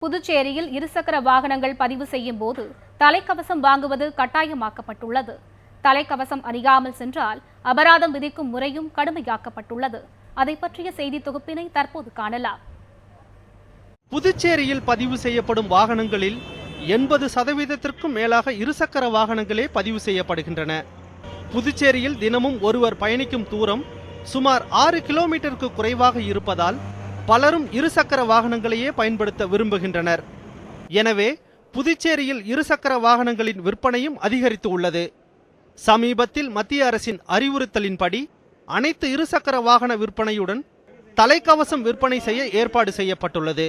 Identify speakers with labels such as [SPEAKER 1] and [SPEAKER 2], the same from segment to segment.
[SPEAKER 1] புதுச்சேரியில் இருசக்கர வாகனங்கள் பதிவு செய்யும் போது தலைக்கவசம் வாங்குவது கட்டாயமாக்கப்பட்டுள்ளது. தலைக்கவசம் அணியாமல் சென்றால் அபராதம் விதிக்கும் முறையும் கடுமையாக்கப்பட்டுள்ளது. அதை பற்றிய செய்தி தொகுப்பினை தற்போது காணலாம்.
[SPEAKER 2] புதுச்சேரியில் பதிவு செய்யப்படும் வாகனங்களில் 80% மேலாக இருசக்கர வாகனங்களே பதிவு செய்யப்படுகின்றன. புதுச்சேரியில் தினமும் ஒருவர் பயணிக்கும் தூரம் சுமார் 6 கிலோமீட்டருக்கு குறைவாக இருப்பதால் பலரும் இருசக்கர வாகனங்களையே பயன்படுத்த விரும்புகின்றனர். எனவே புதுச்சேரியில் இருசக்கர வாகனங்களின் விற்பனையும் அதிகரித்து உள்ளது. சமீபத்தில் மத்திய அரசின் அறிவுறுத்தலின்படி அனைத்து இருசக்கர வாகன விற்பனையுடன் தலைக்கவசம் விற்பனை செய்ய ஏற்பாடு செய்யப்பட்டுள்ளது.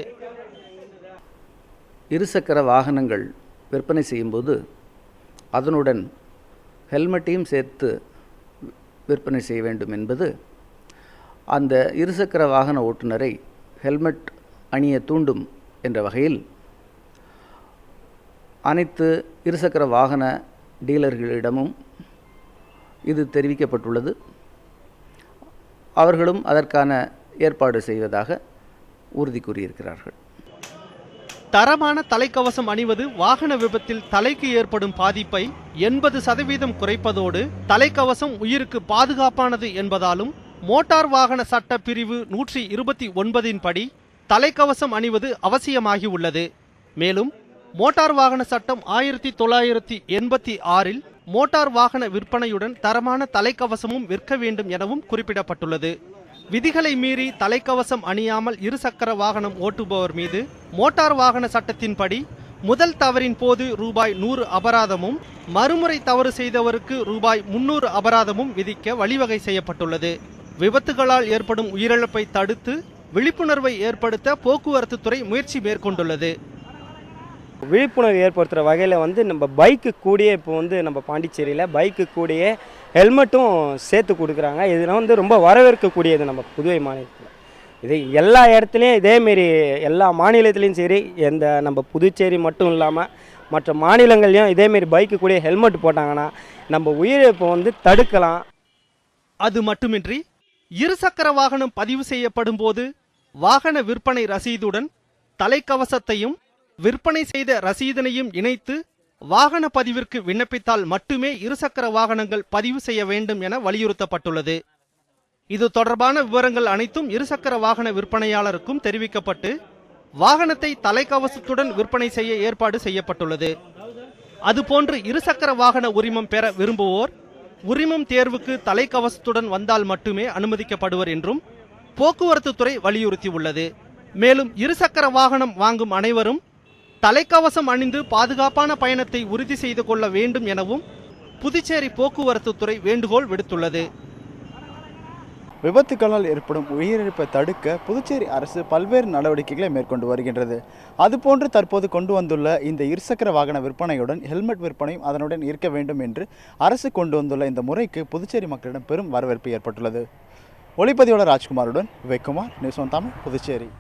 [SPEAKER 3] இருசக்கர வாகனங்கள் விற்பனை செய்யும்போது அதனுடன் ஹெல்மெட்டையும் சேர்த்து விற்பனை செய்ய வேண்டும் என்பது அந்த இருசக்கர வாகன ஓட்டுநரை ஹெல்மெட் அணிய தூண்டும் என்ற வகையில் அனைத்து இருசக்கர வாகன டீலர்களிடமும் இது தெரிவிக்கப்பட்டுள்ளது. அவர்களும் அதற்கான ஏற்பாடு செய்வதாக உறுதி கூறியிருக்கிறார்கள்.
[SPEAKER 2] தரமான தலைக்கவசம் அணிவது வாகன விபத்தில் தலைக்கு ஏற்படும் பாதிப்பை 80% குறைப்பதோடு தலைக்கவசம் உயிருக்கு பாதுகாப்பானது என்பதாலும் மோட்டார் வாகன சட்ட பிரிவு 129 படி தலைக்கவசம் அணிவது அவசியமாகி உள்ளது. மேலும் மோட்டார் வாகன சட்டம் 1986 மோட்டார் வாகன விற்பனையுடன் தரமான தலைக்கவசமும் விற்க வேண்டும் எனவும் குறிப்பிடப்பட்டுள்ளது. விதிகளை மீறி தலைக்கவசம் அணியாமல் இருசக்கர வாகனம் ஓட்டுபவர் மீது மோட்டார் வாகன சட்டத்தின்படி முதல் தவறின் போது ரூபாய் 100 அபராதமும், மறுமுறை தவறு செய்தவருக்கு ரூபாய் 300 அபராதமும் விதிக்க வழிவகை செய்யப்பட்டுள்ளது. விபத்துகளால் ஏற்படும் உயிரிழப்பை தடுத்து விழிப்புணர்வை ஏற்படுத்த போக்குவரத்து துறை முயற்சி மேற்கொண்டுள்ளது.
[SPEAKER 4] விழிப்புணர்வு ஏற்படுத்துகிற வகையில் நம்ம பைக்கு கூடயே இப்போ நம்ம பாண்டிச்சேரியில் பைக்கு கூடயே ஹெல்மெட்டும் சேர்த்து கொடுக்குறாங்க. இதெல்லாம் ரொம்ப வரவேற்கக்கூடியது நம்ம புதுவை மாநிலத்தில். இது எல்லா இடத்துலையும் இதேமாரி எல்லா மாநிலத்திலையும் சரி, நம்ம புதுச்சேரி மட்டும் இல்லாமல் மற்ற மாநிலங்கள்லையும் இதேமாரி பைக்கு கூட ஹெல்மெட் போட்டாங்கன்னா நம்ம உயிரிழப்பை தடுக்கலாம்.
[SPEAKER 2] அது மட்டுமின்றி இருசக்கர வாகனம் பதிவு செய்யப்படும் போது வாகன விற்பனை ரசீதுடன் தலைக்கவசத்தையும் விற்பனை செய்த ரசீதனையும் இணைத்து வாகன பதிவிற்கு விண்ணப்பித்தால் மட்டுமே இருசக்கர வாகனங்கள் பதிவு செய்ய வேண்டும் என வலியுறுத்தப்பட்டுள்ளது. இது தொடர்பான விவரங்கள் அனைத்தும் இருசக்கர வாகன விற்பனையாளருக்கும் தெரிவிக்கப்பட்டு வாகனத்தை தலைக்கவசத்துடன் விற்பனை செய்ய ஏற்பாடு செய்யப்பட்டுள்ளது. அதுபோன்று இருசக்கர வாகன உரிமம் பெற விரும்புவோர் உரிமம் தேர்வுக்கு தலைக்கவசத்துடன் வந்தால் மட்டுமே அனுமதிக்கப்படுவர் என்றும் போக்குவரத்து துறை வலியுறுத்தியுள்ளது. மேலும் இருசக்கர வாகனம் வாங்கும் அனைவரும் தலைக்கவசம் அணிந்து பாதுகாப்பான பயணத்தை உறுதி செய்து கொள்ள வேண்டும் எனவும் புதுச்சேரி போக்குவரத்து துறை வேண்டுகோள் விடுத்துள்ளது.
[SPEAKER 5] விபத்துகளால் ஏற்படும் உயிரிழப்பை தடுக்க புதுச்சேரி அரசு பல்வேறு நடவடிக்கைகளை மேற்கொண்டு வருகின்றது. அதுபோன்று தற்போது கொண்டு வந்துள்ள இந்த இருசக்கர வாகன விற்பனையுடன் ஹெல்மெட் விற்பனையும் அதனுடன் இருக்க வேண்டும் என்று அரசு கொண்டு வந்துள்ள இந்த முறைக்கு புதுச்சேரி மக்களிடம் பெரும் வரவேற்பு ஏற்பட்டுள்ளது. ஒளிப்பதிவாளர் ராஜ்குமாருடன் விவேக்குமார், நியூஸ் ஒன் தமிழ், புதுச்சேரி.